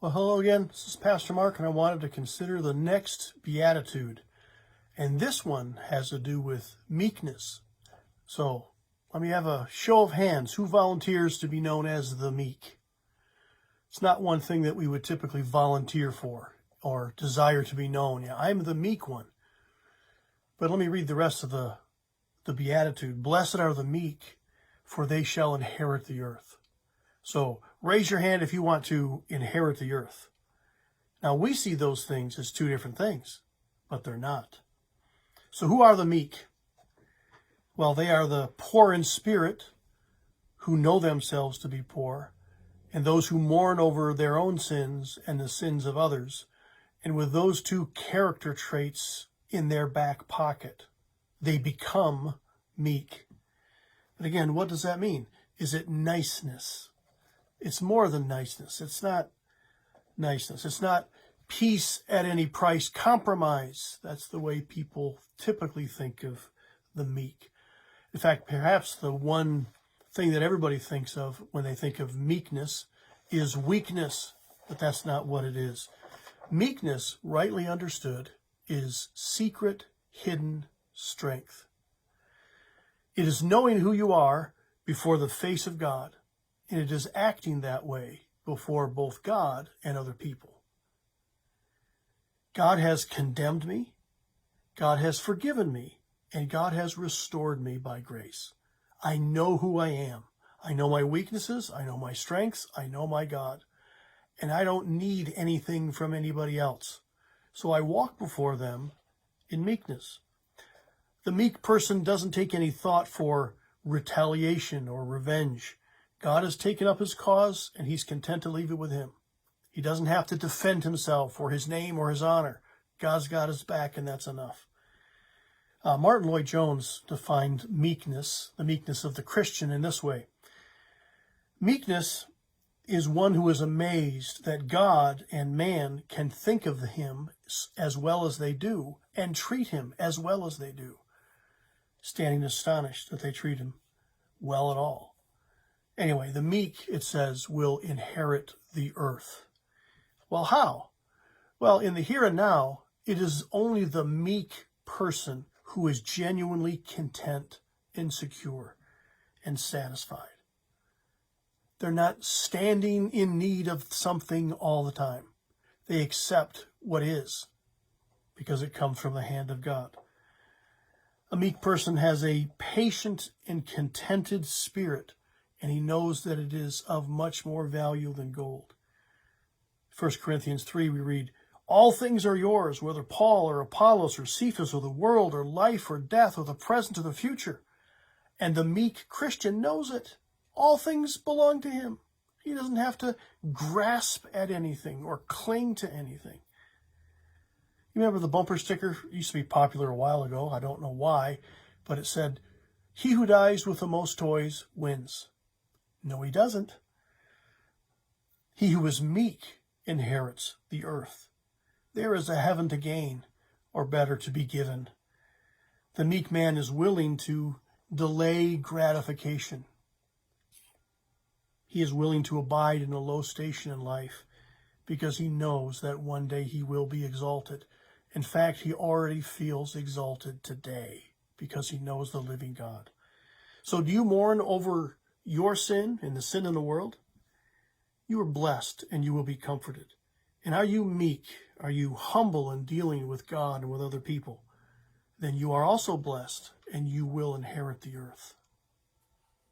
Well, hello again. This is Pastor Mark, and I wanted to consider the next beatitude. And this one has to do with meekness. So let me have a show of hands. Who volunteers to be known as the meek? It's not one thing that we would typically volunteer for or desire to be known. Yeah, I'm the meek one. But let me read the rest of the beatitude. Blessed are the meek, for they shall inherit the earth. So raise your hand if you want to inherit the earth. Now, we see those things as two different things, but they're not. So who are the meek? Well, they are the poor in spirit, who know themselves to be poor, and those who mourn over their own sins and the sins of others. And with those two character traits in their back pocket, they become meek. But again, what does that mean? Is it niceness? It's more than niceness. It's not niceness. It's not peace at any price, compromise. That's the way people typically think of the meek. In fact, perhaps the one thing that everybody thinks of when they think of meekness is weakness, but that's not what it is. Meekness, rightly understood, is secret, hidden strength. It is knowing who you are before the face of God, and it is acting that way before both God and other people. God has condemned me, God has forgiven me, and God has restored me by grace. I know who I am. I know my weaknesses, I know my strengths, I know my God, and I don't need anything from anybody else. So I walk before them in meekness. The meek person doesn't take any thought for retaliation or revenge. God has taken up his cause, and he's content to leave it with him. He doesn't have to defend himself or his name or his honor. God's got his back, and that's enough. Martin Lloyd-Jones defined meekness, the meekness of the Christian, in this way. Meekness is one who is amazed that God and man can think of him as well as they do and treat him as well as they do, standing astonished that they treat him well at all. Anyway, the meek, it says, will inherit the earth. Well, how? Well, in the here and now, it is only the meek person who is genuinely content and secure and satisfied. They're not standing in need of something all the time. They accept what is because it comes from the hand of God. A meek person has a patient and contented spirit, and he knows that it is of much more value than gold. 1 Corinthians 3, we read, all things are yours, whether Paul or Apollos or Cephas or the world or life or death or the present or the future. And the meek Christian knows it. All things belong to him. He doesn't have to grasp at anything or cling to anything. You remember the bumper sticker? It used to be popular a while ago. I don't know why, but it said, he who dies with the most toys wins. No, he doesn't. He who is meek inherits the earth. There is a heaven to gain, or better, to be given. The meek man is willing to delay gratification. He is willing to abide in a low station in life because he knows that one day he will be exalted. In fact, he already feels exalted today because he knows the living God. So do you mourn over your sin and the sin in the world? You are blessed and you will be comforted. And are you meek? Are you humble in dealing with God and with other people? Then you are also blessed and you will inherit the earth.